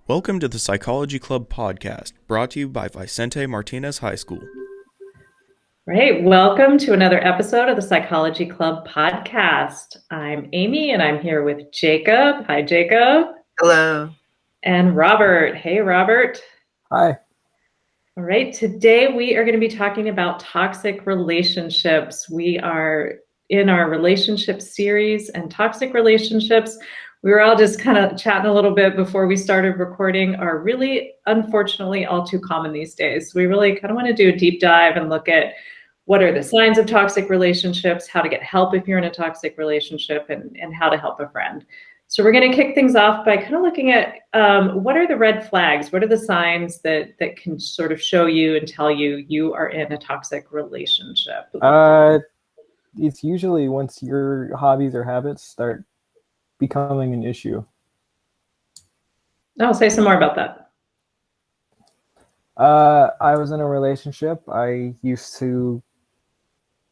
Welcome to the Psychology Club podcast, brought to you by Vicente Martinez High School. Right. Welcome to another episode of the Psychology Club podcast. I'm Amy and I'm here with Jacob. Hi, Jacob. Hello. And Robert. Hey, Robert. Hi. All right. Today we are going to be talking about toxic relationships. We are in our relationship series and toxic relationships. We were all just kind of chatting a little bit before we started recording are really, unfortunately, all too common these days. We really kind of want to do a deep dive and look at what are the signs of toxic relationships, how to get help if you're in a toxic relationship, and how to help a friend. So we're going to kick things off by kind of looking at what are the red flags? What are the signs that can sort of show you and tell you you are in a toxic relationship? It's usually once your hobbies or habits start becoming an issue. I'll say some more about that. I was in a relationship. I used to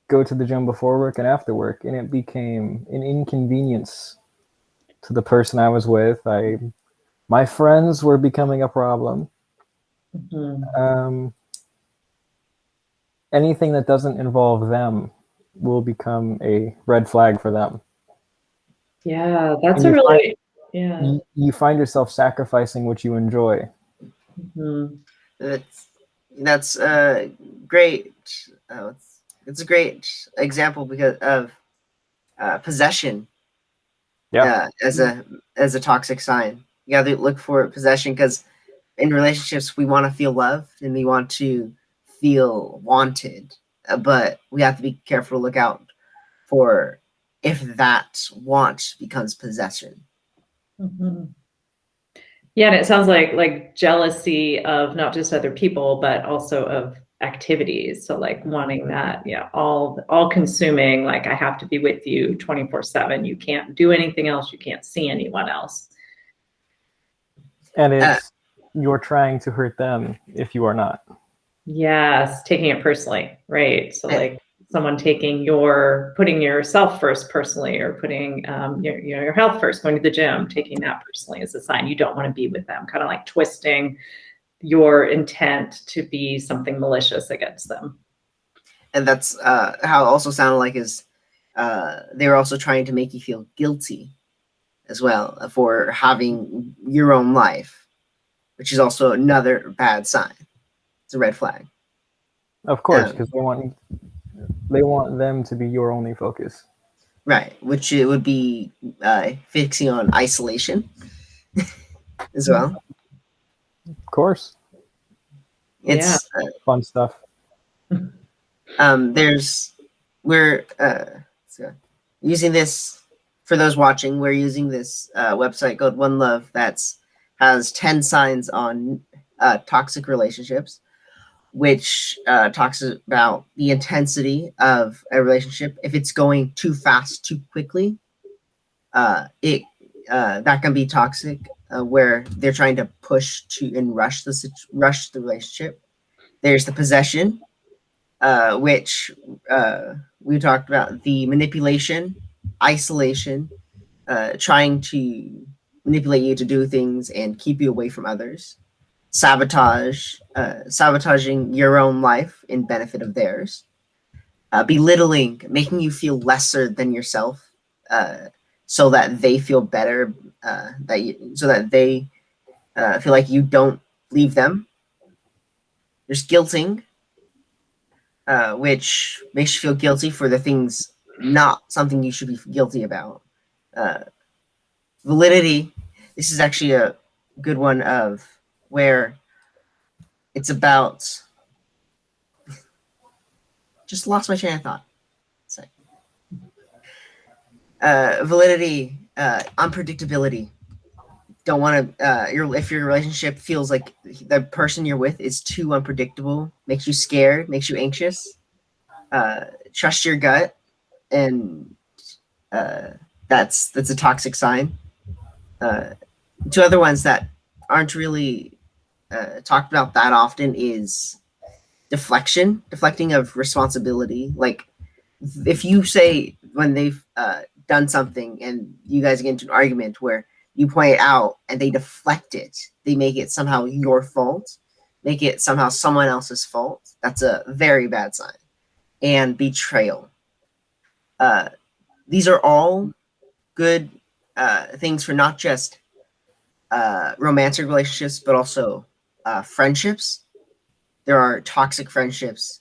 go to the gym before work and after work, and it became an inconvenience to the person I was with. My friends were becoming a problem. Mm-hmm. Anything that doesn't involve them will become a red flag for them. Yeah, that's a really, yeah. You find yourself sacrificing what you enjoy. Mm-hmm. That's great. It's a great example because of possession. Yeah. As a toxic sign, you got to look for possession because in relationships we want to feel loved and we want to feel wanted, but we have to be careful to look out for if that want becomes possession. Mm-hmm. Yeah, and it sounds like jealousy of not just other people, but also of activities. So like wanting that, yeah, all consuming, like I have to be with you 24/7. You can't do anything else. You can't see anyone else. And it's you're trying to hurt them if you are not. Yes, taking it personally, right? So like someone putting yourself first personally, or putting your health first, going to the gym, taking that personally is a sign you don't want to be with them, kind of like twisting your intent to be something malicious against them. And that's how it also sounded like is they were also trying to make you feel guilty as well for having your own life, which is also another bad sign. It's a red flag. Of course, because they want them to be your only focus. Right, which it would be fixing on isolation as well. Of course. It's fun stuff. We're using this for those watching. We're using this website called One Love has 10 signs on toxic relationships, which talks about the intensity of a relationship. If it's going too fast, too quickly, that can be toxic, where they're trying to push to and rush the relationship. There's the possession, which we talked about, the manipulation, isolation, trying to manipulate you to do things and keep you away from others. Sabotage, sabotaging your own life in benefit of theirs. Belittling, making you feel lesser than yourself, so that they feel better, so that they feel like you don't leave them. There's guilting, which makes you feel guilty for the things not something you should be guilty about. Validity, this is actually a good one of where it's about, just lost my train of thought. Sorry. Validity, unpredictability. Don't want to, if your relationship feels like the person you're with is too unpredictable, makes you scared, makes you anxious, trust your gut, and that's a toxic sign. Two other ones that aren't really talked about that often is deflecting of responsibility. Like if you say when they've done something and you guys get into an argument where you point it out and they deflect it. They make it somehow your fault, make it somehow someone else's fault. That's a very bad sign. And betrayal. These are all good things for not just romantic relationships, but also friendships. There are toxic friendships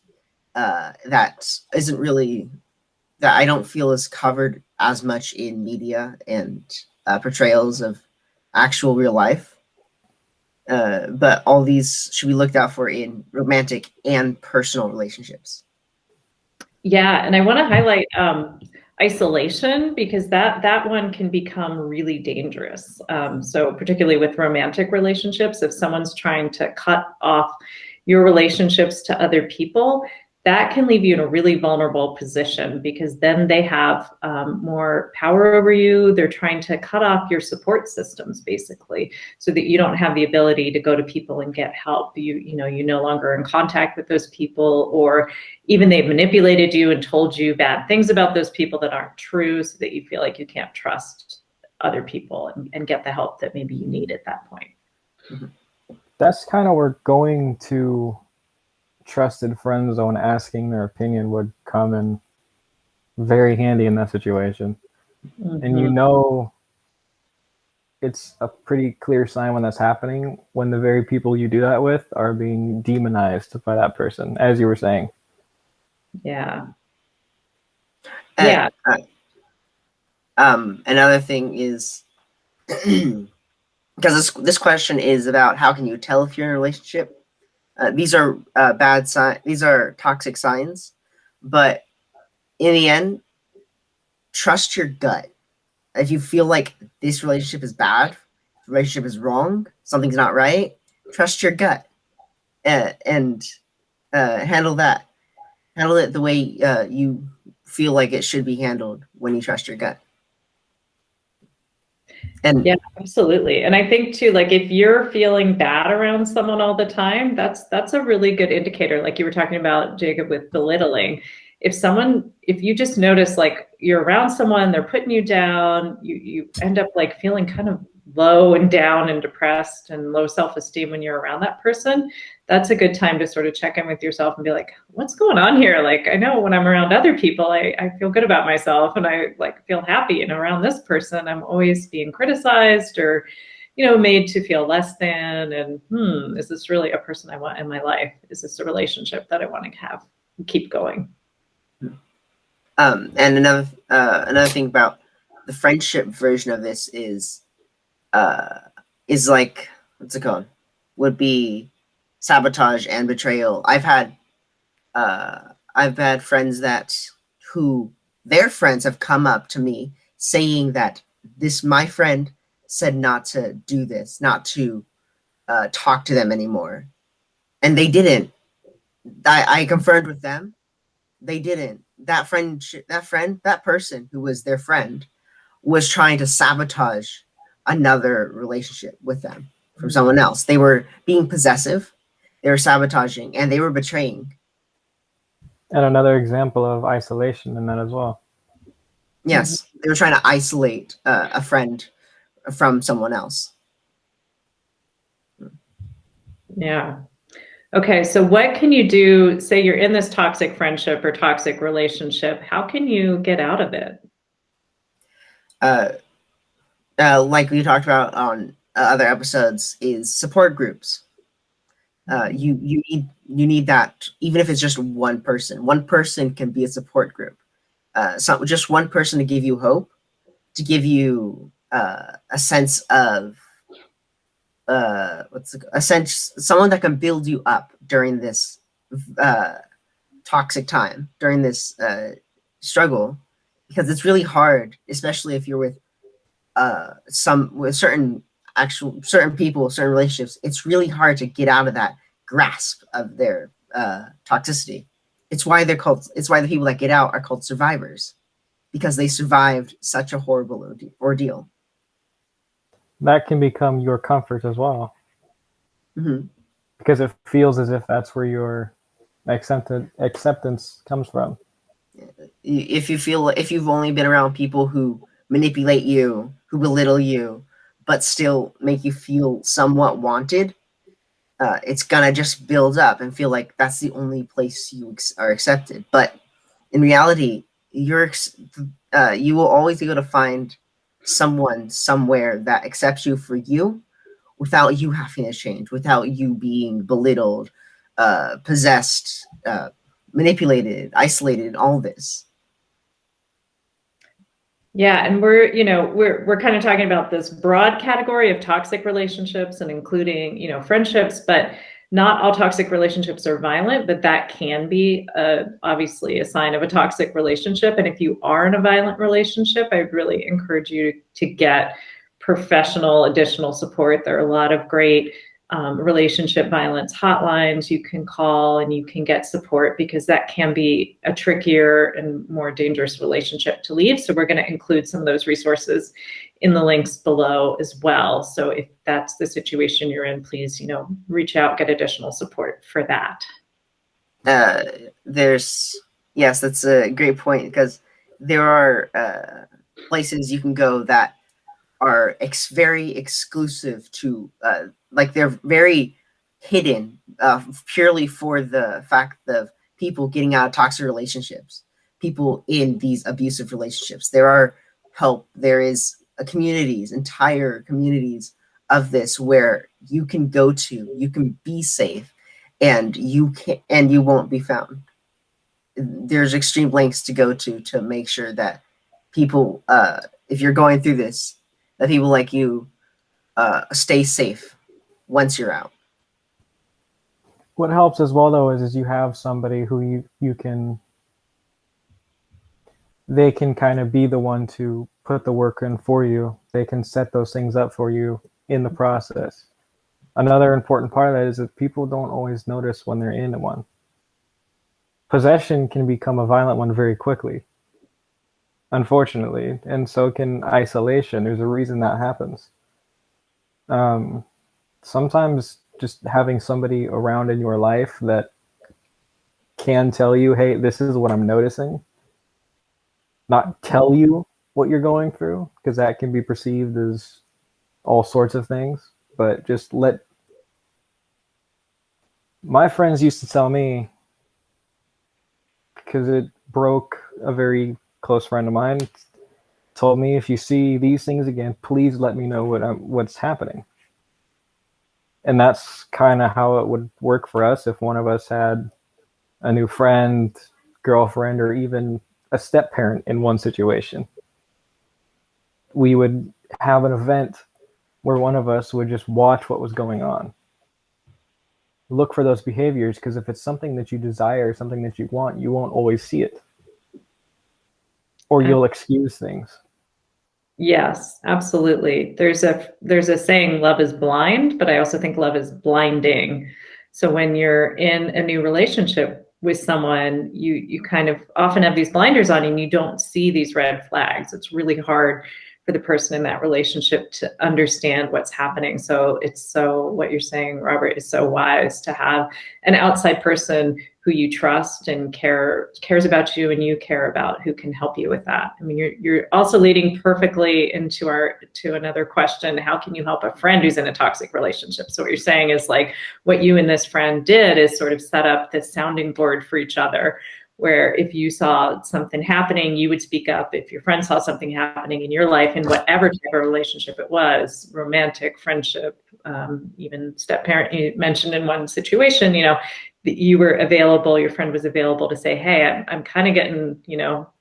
that isn't really, that I don't feel is covered as much in media and portrayals of actual real life. But all these should be looked out for in romantic and personal relationships. Yeah, and I want to highlight isolation, because that one can become really dangerous. So particularly with romantic relationships, if someone's trying to cut off your relationships to other people, that can leave you in a really vulnerable position, because then they have more power over you. They're trying to cut off your support systems, basically, so that you don't have the ability to go to people and get help. You no longer are in contact with those people, or even they've manipulated you and told you bad things about those people that aren't true, so that you feel like you can't trust other people and get the help that maybe you need at that point. That's kind of where going to trusted friend zone, asking their opinion, would come in very handy in that situation. Mm-hmm. And it's a pretty clear sign when that's happening, when the very people you do that with are being demonized by that person, as you were saying. Yeah. Yeah. Another thing is, because this question is about how can you tell if you're in a relationship. These are bad signs. These are toxic signs, but in the end, trust your gut. If you feel like this relationship is bad, the relationship is wrong, something's not right, trust your gut, and handle that. Handle it the way you feel like it should be handled when you trust your gut. And yeah, absolutely. And I think too, like if you're feeling bad around someone all the time, that's a really good indicator. Like you were talking about, Jacob, with belittling. If you just notice like you're around someone, they're putting you down, you end up like feeling kind of low and down and depressed and low self-esteem when you're around that person, that's a good time to sort of check in with yourself and be like, what's going on here? Like, I know when I'm around other people, I feel good about myself and I like feel happy, and around this person, I'm always being criticized or, made to feel less than, and is this really a person I want in my life? Is this a relationship that I want to keep going? And another thing about the friendship version of this is like, what's it called? Would be sabotage and betrayal. I've had friends who their friends have come up to me saying that my friend said not to do this, not to talk to them anymore, and they didn't. I confirmed with them, they didn't. That person who was their friend was trying to sabotage another relationship with them from someone else. They were being possessive, they were sabotaging, and they were betraying. And another example of isolation in that as well. Yes, they were trying to isolate a friend from someone else. Yeah. Okay, so what can you do? Say you're in this toxic friendship or toxic relationship. How can you get out of it? Like we talked about on other episodes, is support groups. You need that, even if it's just one person. One person can be a support group. Just one person to give you hope, to give you a sense of someone that can build you up during this toxic time, during this struggle, because it's really hard, especially if you're with certain people, certain relationships. It's really hard to get out of that grasp of their toxicity. It's why the people that get out are called survivors, because they survived such a horrible ordeal. That can become your comfort as well. Mm-hmm. Because it feels as if that's where your acceptance comes from. If you've only been around people who manipulate you, who belittle you, but still make you feel somewhat wanted, it's gonna just build up and feel like that's the only place you are accepted. But in reality, you will always be able to find someone somewhere that accepts you for you, without you having to change, without you being belittled, possessed, manipulated, isolated, all this. Yeah, and we're kind of talking about this broad category of toxic relationships and including, friendships, but not all toxic relationships are violent, but that can be obviously a sign of a toxic relationship. And if you are in a violent relationship, I really encourage you to get professional additional support. There are a lot of great relationship violence hotlines you can call and you can get support, because that can be a trickier and more dangerous relationship to leave. So we're going to include some of those resources in the links below as well. So if that's the situation you're in, please, reach out, get additional support for that. Yes, that's a great point, because there are places you can go that are very exclusive to, like they're very hidden, purely for the fact of people getting out of toxic relationships, people in these abusive relationships. There is entire communities of this where you can go to, you can be safe, and you won't be found. There's extreme lengths to go to make sure that people, if you're going through this, that people like you stay safe once you're out. What helps as well, though, is you have somebody who they can kind of be the one to put the work in for you. They can set those things up for you in the process. Another important part of that is that people don't always notice when they're in one. Possession can become a violent one very quickly, unfortunately, and so can isolation. There's a reason that happens. Sometimes just having somebody around in your life that can tell you, hey, this is what I'm noticing, not tell you what you're going through, because that can be perceived as all sorts of things, but just my friends used to tell me, because it broke a very close friend of mine, told me, if you see these things again, please let me know what's happening. And that's kind of how it would work for us if one of us had a new friend, girlfriend, or even a step parent in one situation. We would have an event where one of us would just watch what was going on. Look for those behaviors, because if it's something that you desire, something that you want, you won't always see it. Or you'll excuse things. Yes, absolutely. There's a saying, love is blind, but I also think love is blinding. So when you're in a new relationship with someone, you kind of often have these blinders on and you don't see these red flags. It's really hard for the person in that relationship to understand what's happening. So what you're saying, Robert, is so wise to have an outside person who you trust and cares about you and you care about, who can help you with that. I mean, you're also leading perfectly to another question. How can you help a friend who's in a toxic relationship? So what you're saying is, like, what you and this friend did is sort of set up this sounding board for each other, where if you saw something happening, you would speak up. If your friend saw something happening in your life, in whatever type of relationship it was, romantic, friendship, even step parent, you mentioned in one situation, you were available, your friend was available to say, hey, I'm kind of getting,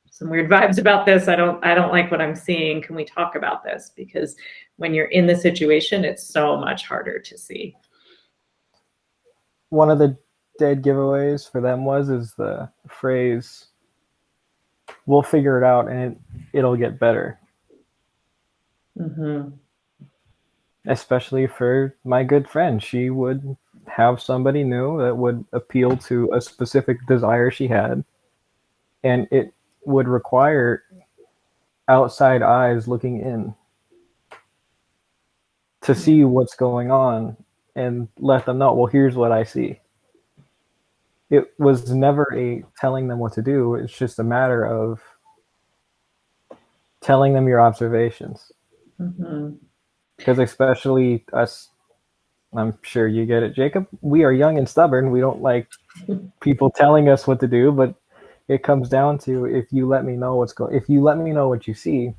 some weird vibes about this. I don't like what I'm seeing. Can we talk about this? Because when you're in the situation, it's so much harder to see. One of the dead giveaways for them is the phrase, we'll figure it out and it'll get better. Mm-hmm. Especially for my good friend. She would have somebody new that would appeal to a specific desire she had, and it would require outside eyes looking in to see what's going on and let them know, well, here's what I see. It was never a telling them what to do. It's just a matter of telling them your observations. Mm-hmm. Because especially us, I'm sure you get it, Jacob. We are young and stubborn. We don't like people telling us what to do, but it comes down to if you let me know if you let me know what you see,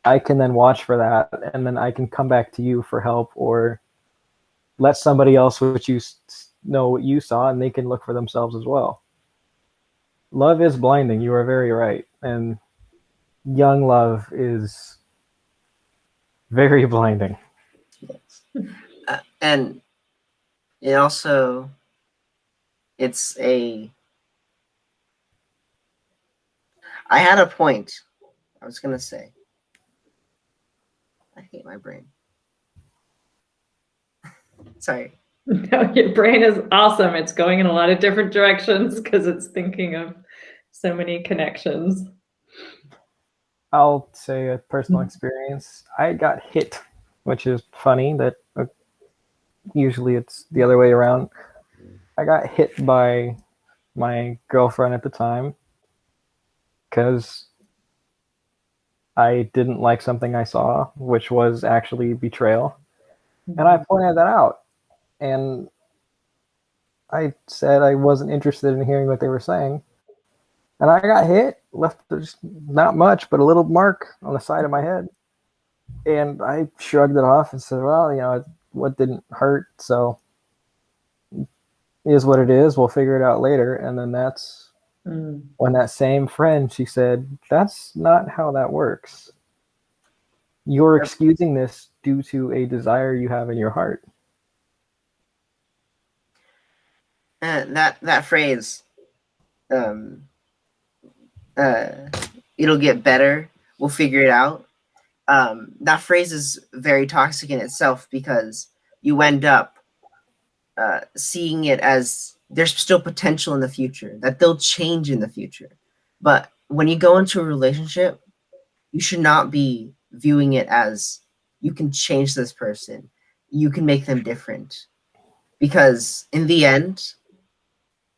I can then watch for that, and then I can come back to you for help, or let somebody else know what you saw, and they can look for themselves as well. Love is blinding. You are very right, and young love is very blinding. And it also, it's I had a point I was going to say. I hate my brain. Sorry. No, your brain is awesome. It's going in a lot of different directions because it's thinking of so many connections. I'll say a personal experience. I got hit, which is funny that usually it's the other way around. I got hit by my girlfriend at the time because I didn't like something I saw, which was actually betrayal. And I pointed that out. And I said I wasn't interested in hearing what they were saying. And I got hit, left just not much, but a little mark on the side of my head. And I shrugged it off and said, well, what didn't hurt, so it is what it is. We'll figure it out later. And then that's when that same friend, she said, that's not how that works. You're excusing this due to a desire you have in your heart. That phrase, it'll get better, we'll figure it out. That phrase is very toxic in itself because you end up seeing it as there's still potential in the future, that they'll change in the future. But when you go into a relationship, you should not be viewing it as you can change this person, you can make them different. Because in the end,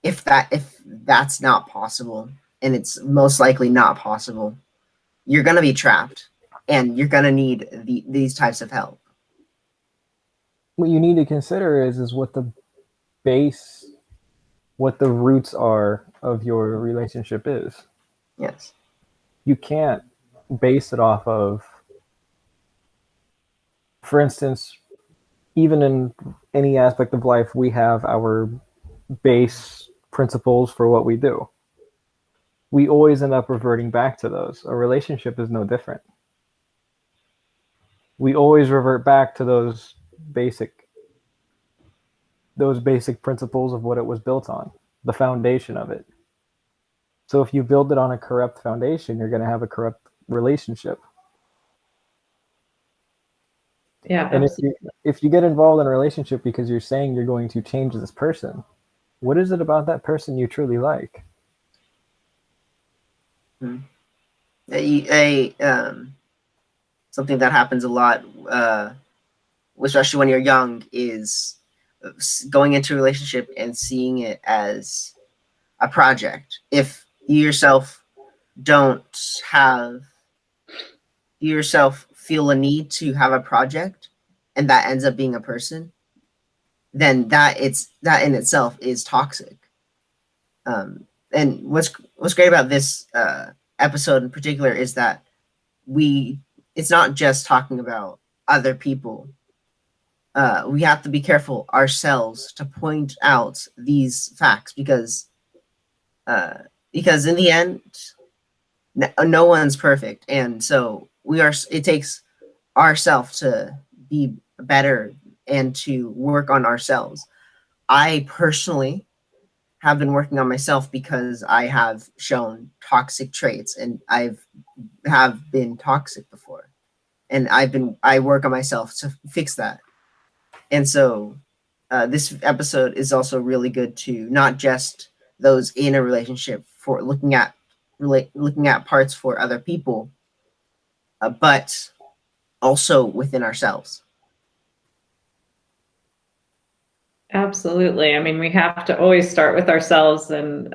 if that's not possible, and it's most likely not possible, you're going to be trapped and you're going to need these types of help. What you need to consider is what the roots are of your relationship is. Yes. You can't base it off of, for instance, even in any aspect of life, we have our base principles for what we do. We always end up reverting back to those. A relationship is no different. We always revert back to those basic principles of what it was built on, the foundation of it. So if you build it on a corrupt foundation, you're going to have a corrupt relationship. Yeah, and absolutely. if you get involved in a relationship because you're saying you're going to change this person, what is it about that person you truly like? Something that happens a lot, especially when you're young, is going into a relationship and seeing it as a project. If you yourself feel a need to have a project and that ends up being a person, then that in itself is toxic. And what's great about this episode in particular is that it's not just talking about other people. We have to be careful ourselves to point out these facts because in the end, no one's perfect, and so it takes ourselves to be better and to work on ourselves. I personally have been working on myself because I have shown toxic traits and have been toxic before, and I work on myself to fix that. And so this episode is also really good to not just those in a relationship for looking at parts for other people, but also within ourselves. Absolutely. I mean, we have to always start with ourselves, and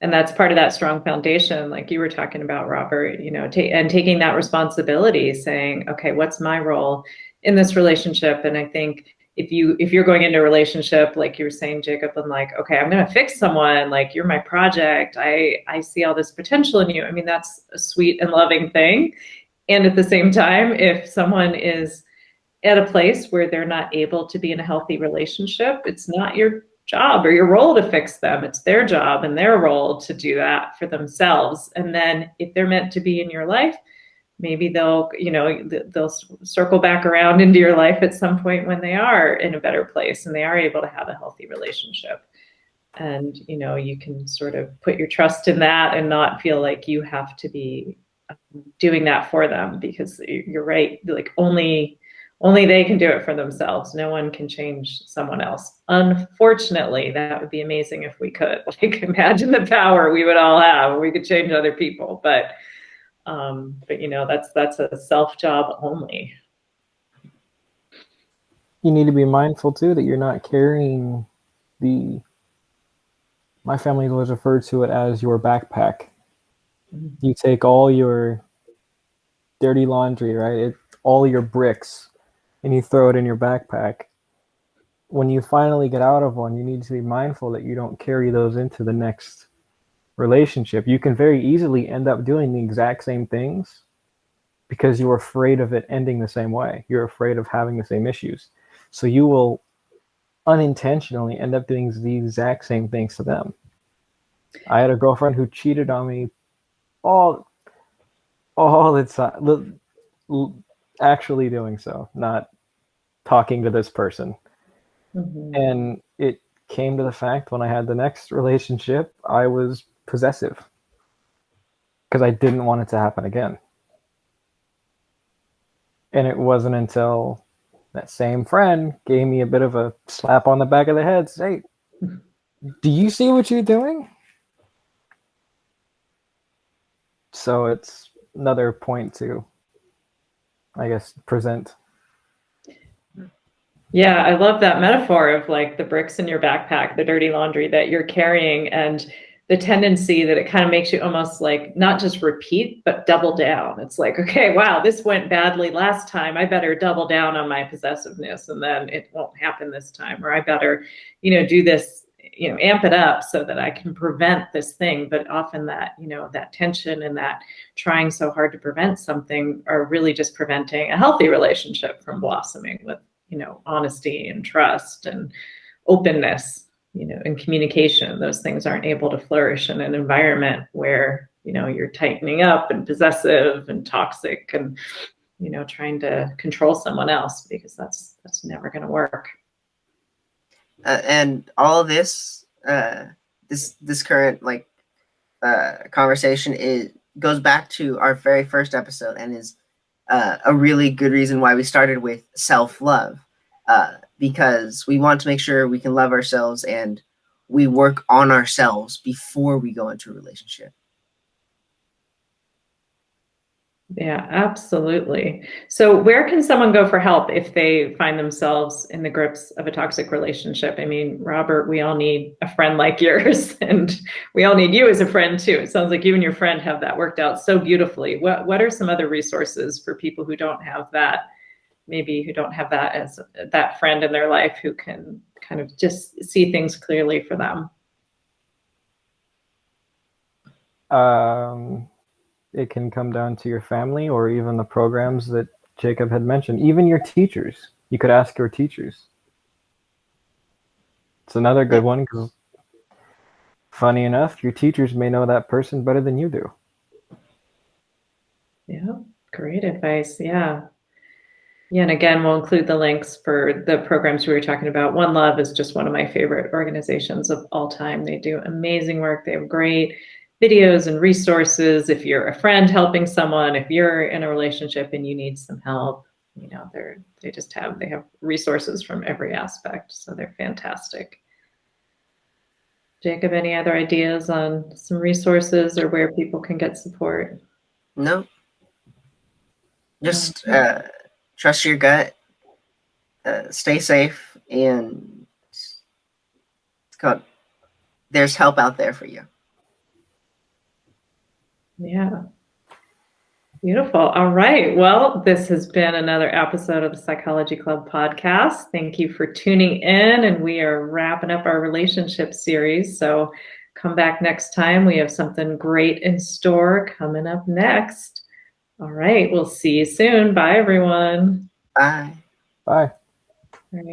that's part of that strong foundation, like you were talking about, Robert. And taking that responsibility, saying, "Okay, what's my role in this relationship. And I think if you're going into a relationship, like you were saying, Jacob, and like, okay, I'm going to fix someone, like you're my project. I see all this potential in you. I mean, that's a sweet and loving thing. And at the same time, if someone is at a place where they're not able to be in a healthy relationship, it's not your job or your role to fix them. It's their job and their role to do that for themselves. And then if they're meant to be in your life, maybe they'll circle back around into your life at some point when they are in a better place and they are able to have a healthy relationship. And, you can sort of put your trust in that and not feel like you have to be doing that for them, because you're right. Like only they can do it for themselves. No one can change someone else. Unfortunately, that would be amazing if we could. Like, imagine the power we would all have. We could change other people, but that's a self job only. You need to be mindful too that you're not carrying my family always referred to it as your backpack. You take all your dirty laundry, right? All your bricks, and you throw it in your backpack. When you finally get out of one, you need to be mindful that you don't carry those into the next relationship. You can very easily end up doing the exact same things because you're afraid of it ending the same way. You're afraid of having the same issues. So you will unintentionally end up doing the exact same things to them. I had a girlfriend who cheated on me all the time, actually doing so, not talking to this person. Mm-hmm. And it came to the fact when I had the next relationship, I was possessive because I didn't want it to happen again. And it wasn't until that same friend gave me a bit of a slap on the back of the head, say, do you see what you're doing? So it's another point to, I guess, present. Yeah, I love that metaphor of like the bricks in your backpack, the dirty laundry that you're carrying, and the tendency that it kind of makes you almost like not just repeat, but double down. It's like, okay, wow, this went badly last time. I better double down on my possessiveness and then it won't happen this time. Or I better, do this, amp it up so that I can prevent this thing. But often that, that tension and that trying so hard to prevent something are really just preventing a healthy relationship from blossoming with, honesty and trust and openness. In communication, those things aren't able to flourish in an environment where, you're tightening up and possessive and toxic and, trying to control someone else, because that's never going to work. And all of this, this current conversation goes back to our very first episode and is a really good reason why we started with self-love. Because we want to make sure we can love ourselves and we work on ourselves before we go into a relationship. Yeah, absolutely. So where can someone go for help if they find themselves in the grips of a toxic relationship? I mean, Robert, we all need a friend like yours, and we all need you as a friend too. It sounds like you and your friend have that worked out so beautifully. What are some other resources for people who don't have that? Maybe who don't have that as that friend in their life who can kind of just see things clearly for them? It can come down to your family or even the programs that Jacob had mentioned. Even your teachers. You could ask your teachers. It's another good one because, funny enough, your teachers may know that person better than you do. Yeah, great advice. Yeah. Yeah, and again, we'll include the links for the programs we were talking about. One Love is just one of my favorite organizations of all time. They do amazing work. They have great videos and resources. If you're a friend helping someone, if you're in a relationship and you need some help, they have resources from every aspect. So they're fantastic. Jacob, any other ideas on some resources or where people can get support? No. Just trust your gut, stay safe, and there's help out there for you. Yeah. Beautiful. All right. Well, this has been another episode of the Psychology Club podcast. Thank you for tuning in, and we are wrapping up our relationship series. So come back next time. We have something great in store coming up next. All right. We'll see you soon. Bye, everyone. Bye. Bye. All right.